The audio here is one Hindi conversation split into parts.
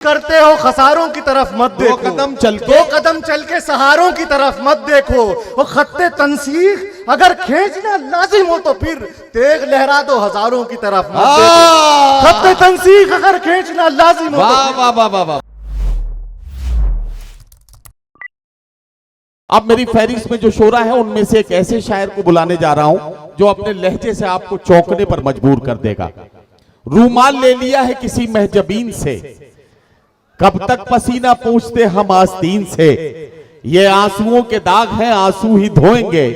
करते हो खसारों की तरफ मत देखो, दो कदम चल के सहारों की तरफ मत देखो। वो खत्ते तंसीख अगर खींचना लाजिम हो तो फिर तेग लहरा दो हजारों की तरफ मत देखो। खत्ते तंसीख अगर खींचना लाजिम हो तो वाह वाह वाह वाह। अब मेरी फहरिस्त में जो शोरा है उनमें से एक ऐसे शायर को बुलाने जा रहा हूं जो अपने लहजे से आपको चौंकने पर मजबूर कर देगा। रूमाल ले लिया है किसी महजबीन से, कब तक पसीना पूछते हम आस्तीन से। ये आंसुओं के दाग हैं, आंसू ही धोएंगे,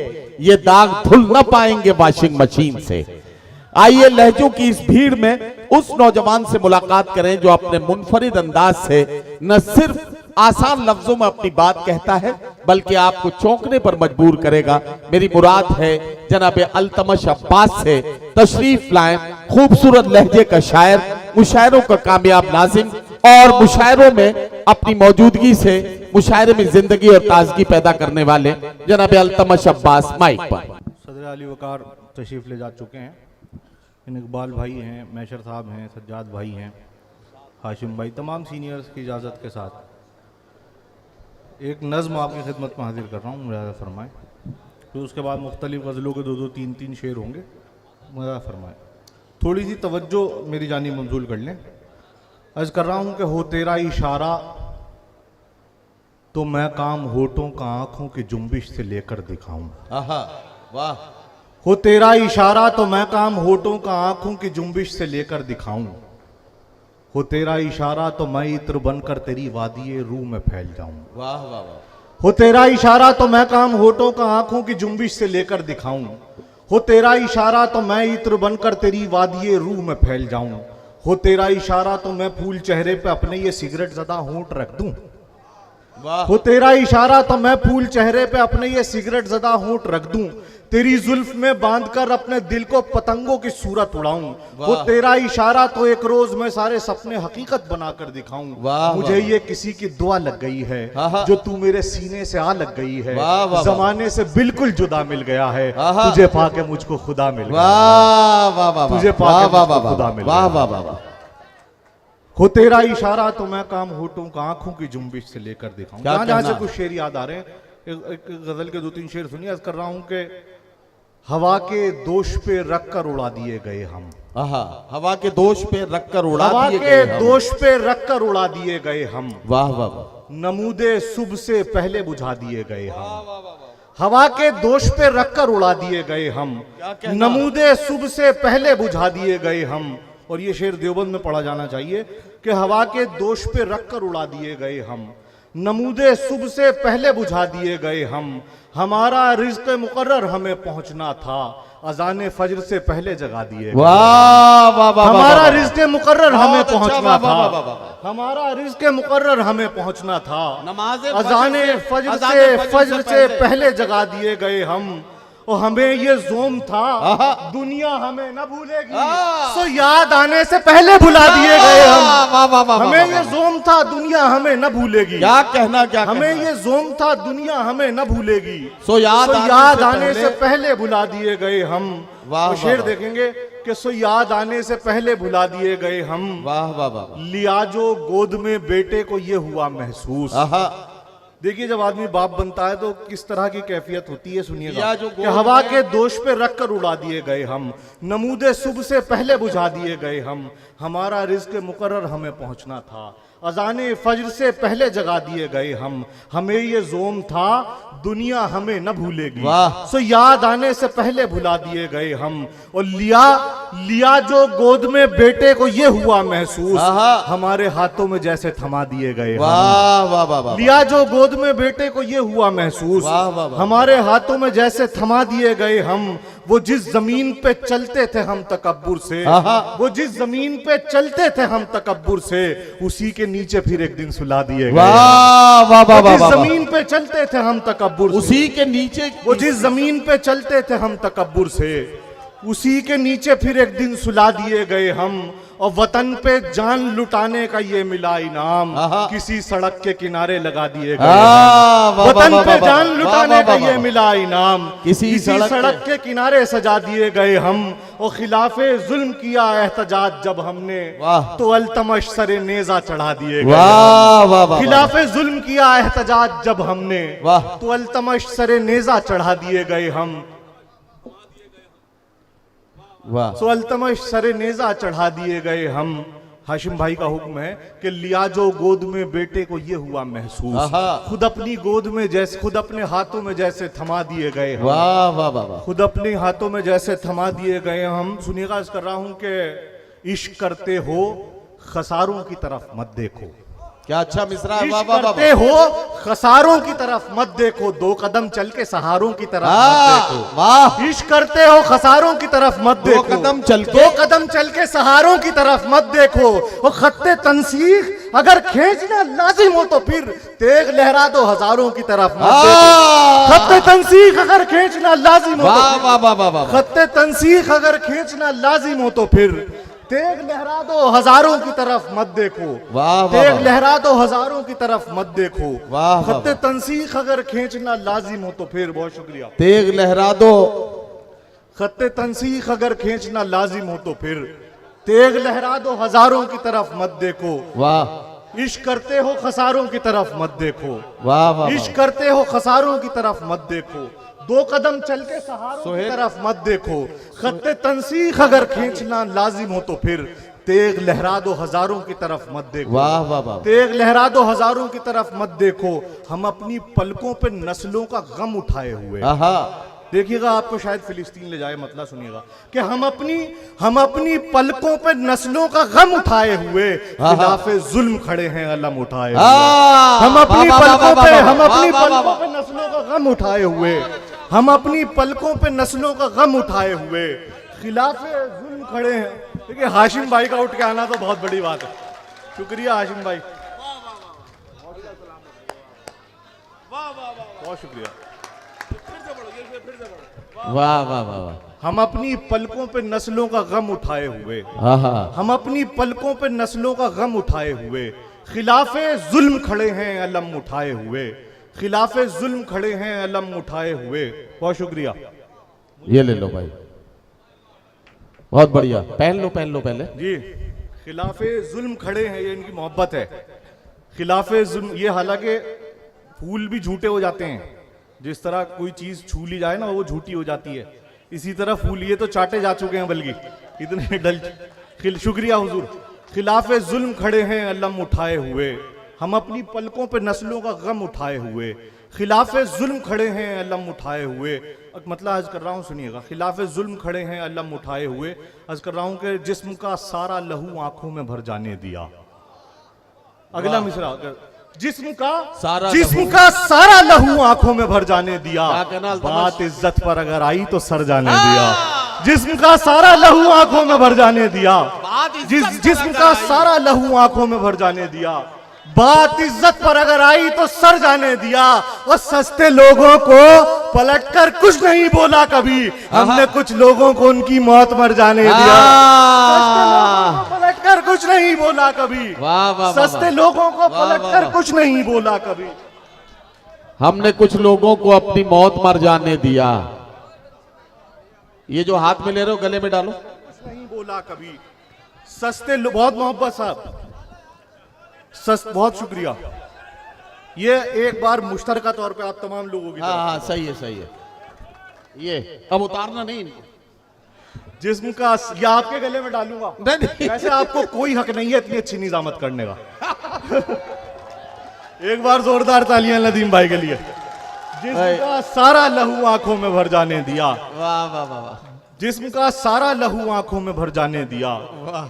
ये दाग धुल न पाएंगे वॉशिंग मशीन से। आइए लहजों की इस भीड़ में उस नौजवान से मुलाकात करें जो अपने मुनफरिद अंदाज से न सिर्फ आसान लफ्जों में अपनी बात कहता है बल्कि आपको चौंकने पर मजबूर करेगा। मेरी मुराद है जनाब अल्तमश अब्बास से तशरीफ लाएं खूबसूरत लहजे का शायर, मुशायरों का कामयाब नाज़िम और मुशायरों में अपनी मौजूदगी से मुशायरे में जिंदगी और ताजगी पैदा करने वाले जनाब अल्तमश अब्बास माइक पर। सदर अली वकार तशरीफ ले जा चुके हैं। इन इकबाल भाई हैं, मैशर साहब हैं, सज्जाद भाई हैं, हाशिम भाई, तमाम सीनियर्स की इजाज़त के साथ एक नज़्म आपकी खिदमत में हाजिर कर रहा हूँ, मुरादा फरमाएँ। फिर उसके बाद मुख्तलिफ गज़लों के दो तीन तीन शेर होंगे, मुरादा फरमाएँ। थोड़ी सी तवज्जो मेरी जानी मंजूर कर लें। अर्ज़ कर रहा हूँ कि हो तेरा इशारा तो मैं काम होठों का आंखों की जुम्बिश से लेकर दिखाऊं। वाह। हो तेरा इशारा तो मैं काम होठों का आंखों की जुम्बिश से लेकर दिखाऊं। हो तेरा इशारा तो मैं इत्र बनकर तेरी वादिये रूह में फैल जाऊं। वाह वाह वाह। हो तेरा इशारा तो मैं काम होठों का आंखों की जुम्बिश से लेकर दिखाऊं। हो तेरा इशारा तो मैं इत्र बनकर तेरी वादिये रूह में फैल जाऊं। हो तेरा इशारा तो मैं फूल चेहरे पे अपने ये सिगरेट ज़दा होंठ रख दूं। हो तेरा इशारा तो मैं फूल चेहरे पे अपने ये सिगरेट ज़दा होंठ रख दूं। तेरी जुल्फ में बांधकर अपने दिल को पतंगों की सूरत उड़ाऊं। हो तेरा इशारा तो एक रोज मैं सारे सपने हकीकत बनाकर दिखाऊं। मुझे ये किसी की दुआ लग गई है जो तू मेरे सीने से आ लग गई है। जमाने से बिल्कुल जुदा मिल गया है, तुझे पाके मुझको खुदा मिल गया। तुझे पाके खुदा मिल गया। हो तेरा इशारा तो मैं काम होठों का आंखों की जुम्बिश से लेकर दिखाऊं। जहां से कुछ शेर याद आ रहे हैं, एक गजल के दो तीन शेर सुनिए। अर्ज कर रहा हूं कि हवा के दोष पे रख कर उड़ा दिए गए हम। हवा के दोष पे रख कर उड़ा दिए गए, हवा के दोष पे रख कर उड़ा दिए गए हम। वाह वाह वाह। नमूदे सुबह से पहले बुझा दिए गए हम। हवा के दोष पे रख कर उड़ा दिए गए हम। नमूदे सुबह से पहले बुझा दिए गए हम। और ये शेर देवबंद में पढ़ा जाना चाहिए कि हवा के दोष पे रख कर उड़ा दिए गए हम। नमूदे सुबह से पहले बुझा दिए गए हम। हमारा रिज़्क़ मुकर्रर हमें पहुंचना था, अज़ान फज्र से पहले जगा दिए गए। हमारा रिज़्क़ मुकर्रर हमें पहुंचना था, हमारा रिज़्क़ मुकर्रर हमें पहुंचना था, अज़ान फज्र से पहले जगा दिए गए हम। और हमें ये जोम था दुनिया हमें न भूलेगी, सो याद आने से पहले भुला दिए गए हम। हमें ये जोम था दुनिया हमें न भूलेगी। क्या कहना, क्या हमें ये जोम था दुनिया हमें न भूलेगी, सो याद आने से पहले भुला दिए गए हम। वाह। शेर देखेंगे कि सो याद आने से पहले भुला दिए गए हम। वाह वाह वाह। लिया जो गोद में बेटे को ये हुआ महसूस। देखिए जब आदमी बाप बनता है तो किस तरह की कैफियत होती है, सुनिएगा। कि हवा के दोष पे रख कर उड़ा दिए गए हम। नमूदे सुबह से पहले बुझा दिए गए हम। हमारा रिज़्क़ मुकर्रर हमें पहुंचना था, अज़ाने फज्र से पहले जगा दिए गए हम। हमें ये जोम था दुनिया हमें न भूलेगी, सो याद आने से पहले भुला दिए गए हम। और लिया जो गोद में बेटे को ये हुआ महसूस, हमारे हाथों में जैसे थमा दिए गए। लिया जो गोद में बेटे को ये हुआ महसूस, हमारे हाथों में जैसे थमा दिए गए हम। वो जिस जमीन पे चलते थे हम तकब्बुर से, वो जिस जमीन पे चलते थे हम तकब्बुर से, उसी के नीचे फिर एक दिन सुला दिए गए। जिस जमीन पे चलते थे हम तकब्बुर से, उसी के नीचे, वो जिस जमीन पे चलते थे हम तकब्बुर से, उसी के नीचे फिर एक दिन सुला दिए गए हम, और वतन पे जान लुटाने का ये मिला इनाम, किसी सड़क के किनारे लगा दिए गए हम। वतन पे जान लुटाने का ये मिला इनाम, किसी सड़क के किनारे सजा दिए गए हम, और खिलाफे जुल्म किया एहतजाज जब हमने, तो अल्तमश सरे नेजा चढ़ा दिए गए। खिलाफे जुल्म किया एहतजाज जब हमने, तो अल्तमश सरे नेजा चढ़ा दिए गए हम, सो अल्तमश सरे नेजा चढ़ा दिए गए हम। हाशिम भाई का हुक्म है कि लिया जो गोद में बेटे को ये हुआ महसूस, खुद अपनी गोद में जैसे, खुद अपने हाथों में जैसे थमा दिए गए हम। वाह वाह वाह, खुद अपने हाथों में जैसे थमा दिए गए हम। सुनिएगा, कर रहा हूं कि इश्क करते हो खसारों की तरफ मत देखो। क्या अच्छा मिसरा है। इश्क करते हो खसारों की तरफ मत देखो, 2 कदम चल के सहारों की तरफ मत देखो। वाह, इश्क करते हो खसारों की तरफ मत देखो, 2 कदम चल के, 2 कदम चल के सहारों की तरफ मत देखो। और खत्ते तंसीख अगर खींचना लाजिम हो तो फिर तेग लहरा दो हजारों की तरफ मत देखो। खत्ते तंसीख अगर खींचना लाजिम हो, वाह वाह वाह वाह, खत्ते तंसीख अगर खींचना लाजिम हो तो फिर तेग लहरा दो हजारों की तरफ मत देखो। तेग लहरा दो हजारों की तरफ मत देखो। खत्ते तंसीख अगर खींचना लाजिम हो तो फिर, बहुत शुक्रिया। तेग लहरा दो, खत्ते तंसीख अगर खींचना लाजिम हो तो फिर तेग लहरा दो हजारों की तरफ मत देखो। वाह, इश्क करते हो खसारों की तरफ मत देखो। वाह वाह, इश्क करते हो खसारों की तरफ मत देखो, 2 कदम चल के सहारों की तरफ मत देखो। खत्ते तंसीख अगर खींचना लाजिम हो तो फिर तेग लहरा दो हजारों की तरफ मत देखो। वाह वाह वाह, तेग लहरा दो हजारों की तरफ मत देखो। हम अपनी पलकों पे नस्लों का गम उठाए हुए, देखिएगा आपको शायद फिलिस्तीन ले जाए, मतलब सुनिएगा कि हम अपनी पलकों पे नस्लों का गम उठाए हुए, खिलाफे जुल्म खड़े हैं अलम उठाए हुए। हम अपनी पलकों पे नस्लों का गम उठाए हुए, हम अपनी पलकों पे नस्लों का गम उठाए हुए, खिलाफे जुल्म खड़े हैं। देखिए, हाशिम भाई का उठ के आना तो बहुत बड़ी बात है। शुक्रिया हाशिम भाई, बहुत शुक्रिया। वाह वाह वाह, हम अपनी पलकों पे नस्लों का गम उठाए हुए, हम अपनी पलकों पे नस्लों का गम उठाए हुए, खिलाफे जुल्म खड़े हैं अलम उठाए हुए, खिलाफे जुल्म खड़े हैं अलम उठाए हुए। बहुत शुक्रिया। ये ले लो भाई, बहुत बढ़िया, पहन लो पहले जी। खिलाफे जुल्म खड़े हैं, ये इनकी मोहब्बत है। खिलाफे जुल्म, ये हालांकि फूल भी झूठे हो जाते हैं, जिस तरह कोई चीज छू ली जाए ना वो झूठी हो जाती है, इसी तरह फूल ये तो चाटे जा चुके हैं, बल्कि इतने डल। शुक्रिया हुजूर। खिलाफे जुल्म खड़े हैं अलम उठाए हुए, हम अपनी पलकों पे नस्लों का गम उठाए हुए, खिलाफे जुल्म खड़े हैं अलम उठाए हुए। मतलब अर्ज कर रहा हूँ, सुनिएगा, खिलाफे जुल्म खड़े हैं अलम उठाए हुए। अर्ज कर रहा हूँ कि जिस्म का सारा लहू आंखों में भर जाने दिया। अगला मिसरा, जिस्म का सारा लहू आंखों में भर जाने दिया, बात इज्जत पर अगर आई तो सर जाने दिया। जिस्म का सारा लहू आंखों में भर जाने दिया, जिस्म का सारा लहू आंखों में भर जाने दिया, बात इज्जत पर अगर आई तो सर जाने दिया। और सस्ते लोगों को पलटकर कुछ नहीं बोला कभी, हमने कुछ लोगों को उनकी मौत मर जाने दिया। पलटकर कुछ नहीं बोला कभी, सस्ते लोगों को पलटकर कुछ नहीं बोला कभी, हमने कुछ लोगों को अपनी मौत मर जाने दिया। ये जो हाथ में ले रहे हो गले में डालो, कुछ नहीं बोला कभी, सस्ते बहुत मोहब्बत साहब, बहुत शुक्रिया। ये एक बार मुश्तरका तौर पे आप तमाम लोगों की, हाँ सही है। ये अब उतारना नहीं, जिस्म का, या आपके गले में डालूंगा। नहीं। वैसे आपको कोई हक नहीं है इतनी अच्छी निजामत करने का। एक बार जोरदार तालियां नदीम भाई के लिए। जिस्म का सारा लहू आंखों में भर जाने दिया, वाह वाह वाह, जिस्म का सारा लहू आंखों में भर जाने दिया,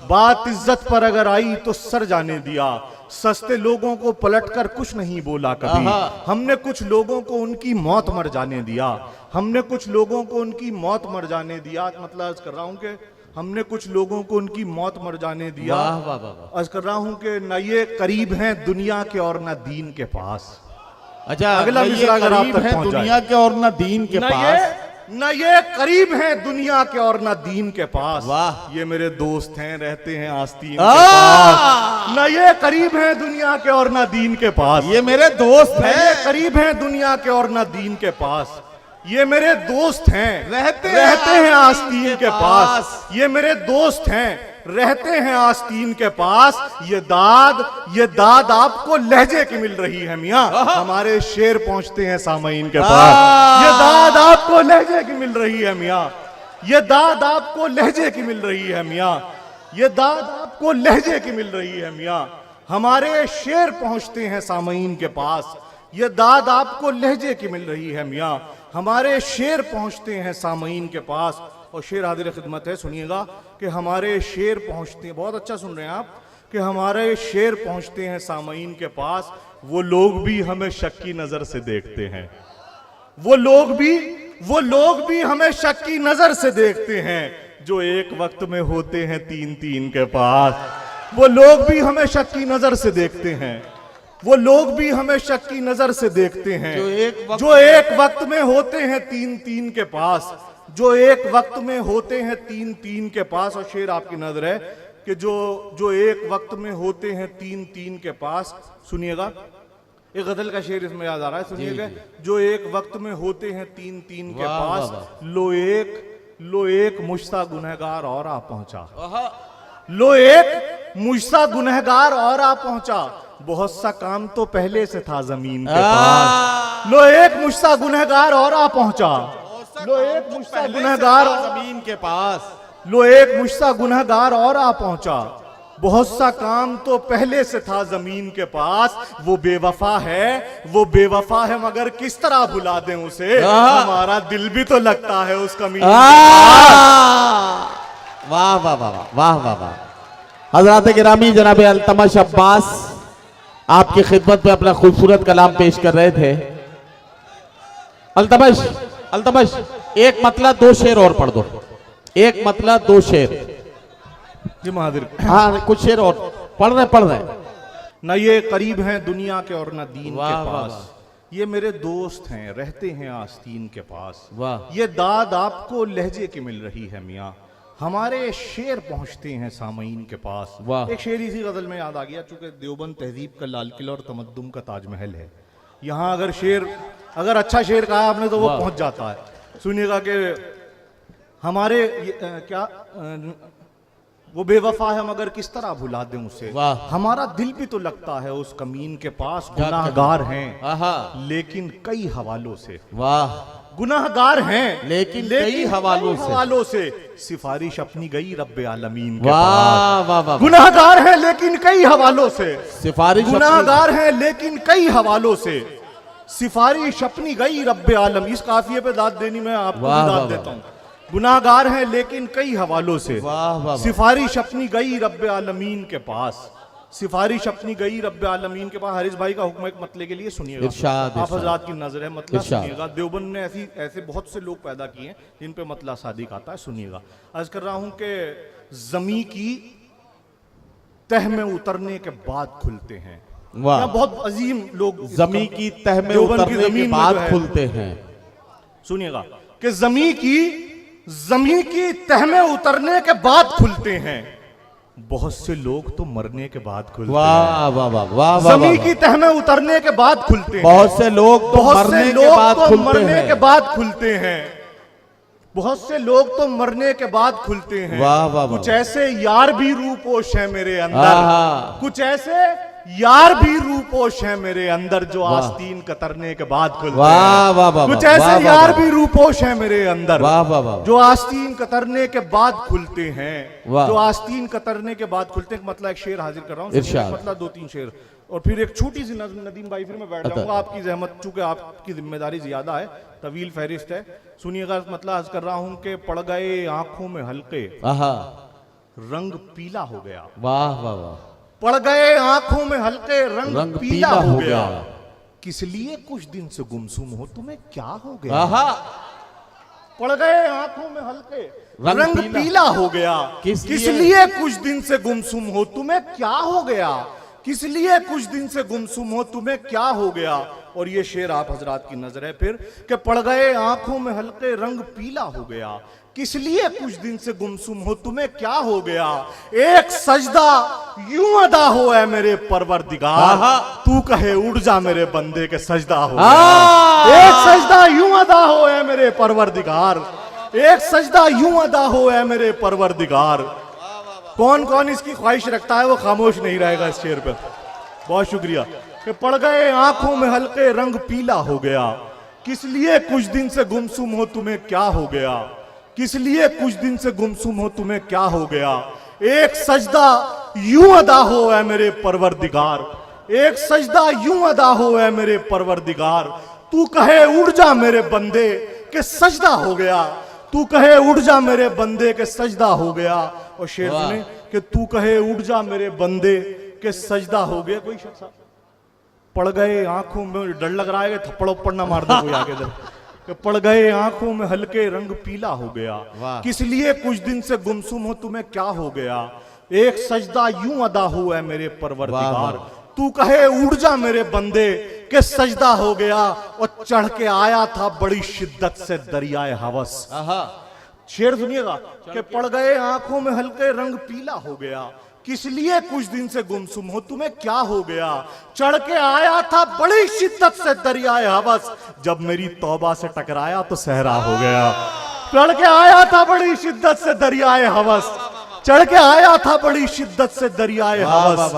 बात इज्जत पर अगर आई तो सर जाने दिया। सस्ते लोगों को पलटकर कुछ नहीं बोला कभी, हमने कुछ लोगों को उनकी मौत मर जाने दिया, हमने कुछ लोगों को उनकी मौत मर जाने दिया। मतलब कर रहा हूं कि हमने कुछ लोगों को उनकी मौत मर जाने दिया। अर्ज कर रहा हूं कि न ये करीब हैं दुनिया के और न दीन के पास। अच्छा, अगला मिसरा अगर आप तक पहुंच दुनिया के और न दीन के पास, न ये करीब हैं दुनिया के और न दीन के पास। वाह। ये मेरे दोस्त हैं, रहते हैं आस्तीन के पास। न ये करीब हैं दुनिया के और न दीन के पास। ये मेरे दोस्त न ये हैं, करीब हैं दुनिया के और न दीन के पास। ये मेरे दोस्त हैं, रहते हैं आस्तीन के पास। ये मेरे दोस्त हैं, रहते हैं आस्तीन के पास। ये दाद आपको लहजे की मिल रही है मियाँ। हमारे शेर पहुंचते हैं सामईन के पास। ये दाद आपको लहजे की मिल रही है मियाँ। ये दाद आपको लहजे की मिल रही है मियाँ। ये दाद आपको लहजे की मिल रही है मियाँ। हमारे शेर पहुंचते हैं सामईन के पास। ये दाद आपको लहजे की मिल रही है मियाँ। हमारे शेर पहुंचते हैं सामईन के पास। और शेर हाजिर खिदमत है, सुनिएगा कि हमारे शेर पहुंचते हैं, बहुत अच्छा सुन रहे हैं आप, कि हमारे शेर पहुंचते हैं सामईन के पास। वो लोग भी हमें शक की नजर से देखते हैं। वो लोग भी हमें शक की नजर से देखते हैं, जो एक वक्त में होते हैं तीन तीन के पास। वो लोग भी हमें शक की नजर से देखते हैं। वो लोग भी हमें शक की नजर से देखते हैं, जो एक वक्त में होते हैं तीन तीन के पास। जो एक वक्त में होते हैं तीन तीन के पास। और शेर आपकी नजर है कि जो एक वक्त में होते हैं तीन तीन के पास। सुनिएगा, एक गजल का शेर इसमें याद आ रहा है, सुनिएगा। जो एक वक्त में होते हैं तीन तीन के पास, लो एक मुझसा गुनहगार और आ पहुंचा। लो एक मुझसा गुनहगार और आ पहुंचा। बहुत सा काम तो पहले से था जमीन के पास। लो एक मुझसा गुनहगार और आ पहुंचा। लो एक मुझसा गुनहगार जमीन के पास। लो एक मुझसा गुनहगार और आ पहुंचा। बहुत सा काम तो पहले से था जमीन के पास। वो बेवफा है मगर किस तरह भुला दें उसे। हमारा दिल भी तो लगता है उस कमीन के पास। वाह वाह वाह वाह वाह वाह। हजरात गिरामी, जनाब अल्तमश अब्बास आपकी खिदमत में अपना खूबसूरत कलाम पेश कर रहे थे। अल्तमश एक मतलब दो शेर और पढ़ दो। एक मतलब दो शेर जी महादिर। हाँ, कुछ शेर और पढ़ रहे। न ये करीब हैं दुनिया के और न दीन के पास। ये मेरे दोस्त हैं, रहते हैं आस्तीन के पास। वाह। ये दाद आपको लहजे की मिल रही है मियाँ। हमारे शेर पहुंचते हैं सामईन के पास। वाह। एक शेर इसी गजल में याद आ गया, चूंकि देवबंद तहजीब का लाल किला और तमद्दुन का ताजमहल है। यहाँ अगर अच्छा शेर कहा आपने तो वो पहुंच जाता है। सुनिएगा कि हमारे वो बेवफा है मगर किस तरह भुला दें उसे। हमारा दिल भी तो लगता है उस कमीन के पास। गुनाहगार हैं लेकिन कई हवालों से। वाह। गुनाहगार हैं लेकिन कई हवालों से सिफारिश अपनी गई रब्बे आलमीन के पास। वाह वाह। गुनाहगार हैं लेकिन कई हवालों से सिफारिश। गुनाहगार हैं लेकिन कई हवालों से सिफारिश अपनी गई रब्बे आलम। इस काफिये पे दाद देनी मैं आपको दाद देता हूँ। गुनाहगार हैं लेकिन कई हवालों से सिफारिश अपनी गई रब्बे आलमीन के पास। सिफारिश अपनी गई रब्बे आलमीन के पास। हारिस भाई का हुक्म एक मतले के लिए सुनिएगा, आप हजरात की नजर है, मतलब सुनिएगा। देवबंद ने ऐसे बहुत से लोग पैदा किए हैं जिन पे मतला सादिक आता है। सुनिएगा, अर्ज कर रहा हूं कि जमी की तह में उतरने के बाद खुलते हैं। बहुत अजीम लोग जमी की तह में उतरने के बाद खुलते हैं। सुनिएगा कि जमी की तह में उतरने के बाद खुलते हैं। बहुत से लोग तो मरने के बाद खुलते हैं। वाह वाह वाह वाह। जमी की तह में उतरने के बाद खुलते हैं। बहुत से लोग तो मरने के बाद खुलते हैं। बहुत से लोग तो मरने के बाद खुलते हैं। वाह वाह। कुछ ऐसे यार भी रूपोश है मेरे अंदर। कुछ ऐसे यार भी रूपोश है मेरे अंदर जो आस्तीन कतरने के बाद खुलते हैं। कुछ ऐसे यार भी रूपोश है मेरे अंदर जो आस्तीन कतरने के बाद खुलते हैं। जो आस्तीन कतरने के बाद खुलते हैं। मतलब एक शेर हाजिर कर रहा हूँ, मतलब दो तीन शेर और फिर एक छोटी सी नदीम भाई, फिर मैं बैठ जाऊंगा। आपकी जहमत, चूंकि आपकी जिम्मेदारी ज्यादा है, तवील फहरिस्त है। सुनिएगा, मतलब अर्ज कर रहा हूं कि पड़ गए आंखों में हल्के, रंग पीला हो गया। वाह वाह वाह। पड़ गए आंखों में हल्के, रंग पीला हो गया। किस लिए कुछ दिन से गुमसुम हो, तुम्हें क्या हो गया। पड़ गए आंखों में हल्के, रंग पीला हो गया। किस लिए कुछ दिन से गुमसुम हो, तुम्हें क्या हो गया। किस लिए कुछ दिन से गुमसुम हो, तुम्हें क्या हो गया। और ये शेर आप हजरात की नजर है फिर कि पड़ गए आंखों में हल्के रंग पीला हो गया। किस लिए कुछ दिन से गुमसुम हो, तुम्हें क्या हो गया। एक सजदा यूं अदा हो है मेरे परवरदिगार, तू कहे उड़ जा मेरे बंदे के सजदा हो गया। एक सजदा यूं अदा हो है मेरे परवरदिगार, एक सजदा यूं अदा हो है मेरे परवरदिगार। कौन कौन इसकी ख्वाहिश रखता है वो खामोश नहीं रहेगा इस शेर पे। बहुत शुक्रिया। कि पड़ गए आंखों में हल्के रंग पीला हो गया। किस लिए कुछ दिन से गुमसुम हो, तुम्हें क्या हो गया। किस लिए कुछ दिन से गुमसुम हो, तुम्हें क्या हो गया। एक सजदा यूं अदा हो है मेरे परवरदिगार, एक सजदा यूं अदा हो है मेरे परवरदिगार। तू कहे उड़ जा मेरे बंदे के सजदा हो गया, तू कहे उड़ जा मेरे बंदे के सजदा हो गया। और शेर सुने कि तू कहे उड़ जा मेरे बंदे के सजदा हो गया। कोई शख्स पड़ गए आंखों में, डर लग रहा है कि थप्पड़ उप्पड़ ना मार दे कोई आगे इधर। कि पड़ गए आंखों में हल्के रंग पीला हो गया। किस लिए कुछ दिन से गुमसुम हो, तुम्हें क्या हो गया। एक सजदा यूं अदा हो है मेरे परवरदिगार, तू कहे उड़ जा मेरे बंदे के सजदा हो गया। और चढ़ के आया था बड़ी शिद्दत से दरियाए हवस। शेर सुनिएगा कि पड़ गए आंखों में हल्के रंग पीला हो गया। किस लिए कुछ दिन से गुमसुम हो, तुम्हें क्या हो गया। चढ़ के आया था बड़ी शिद्दत से दरियाए हवस, जब मेरी तौबा से टकराया तो सहरा हो गया। चढ़ के आया था बड़ी शिद्दत से दरियाए हवस, चढ़ के आया था बड़ी शिद्दत से दरियाए हवस,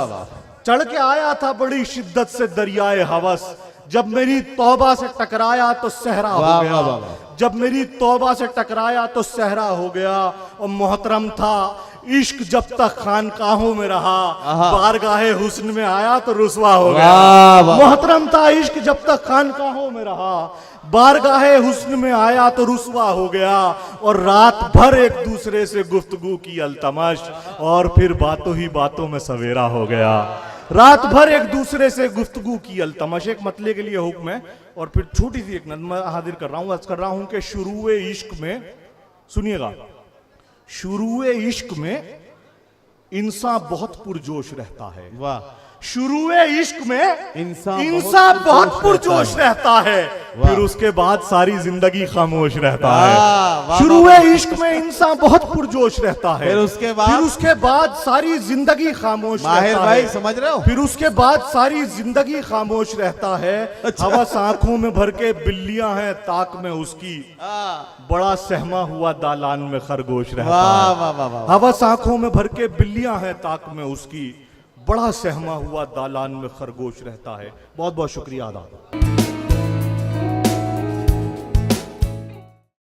चढ़ के आया था बड़ी शिद्दत से दरियाए हवस। जब मेरी तौबा से टकराया तो सहरा हो गया, जब मेरी तौबा से टकराया तो सहरा हो गया। और मोहतरम था इश्क जब तक खानकाहों में रहा, बारगाहे हुस्न में आया तो रुसवा हो गया। मोहतरम था इश्क जब तक खानकाहों में रहा, बारगाहे हुस्न में आया तो रुसवा हो गया। और रात भर एक दूसरे से गुफ्तगू की अल्तमश, और फिर बातों ही बातों में सवेरा हो गया। रात भर एक दूसरे से गुफ्तगू की अल्तमश। एक मतले के लिए हुक्म है। और फिर छोटी सी एक नज़्म हाजिर कर रहा हूं, अर्ज कर रहा हूं कि शुरुए इश्क में, सुनिएगा, शुरुए इश्क में इंसान बहुत पुरजोश रहता है। वाह। शुरुए इश्क में इंसान बहुत पुरजोश रहता है, फिर उसके बाद सारी जिंदगी खामोश रहता है। शुरुए इश्क में इंसान बहुत पुरजोश रहता है, फिर उसके बाद सारी जिंदगी खामोश रहता है। समझ रहे हो। फिर उसके बाद सारी जिंदगी खामोश रहता है। हवस आंखों में भर के बिल्लियां हैं ताक में उसकी, बड़ा सहमा हुआ दालान में खरगोश रहता है। हवस आंखों में भर के बिल्लियां हैं ताक में उसकी, बड़ा सहमा हुआ दालान में खरगोश रहता है। बहुत बहुत शुक्रिया अदा।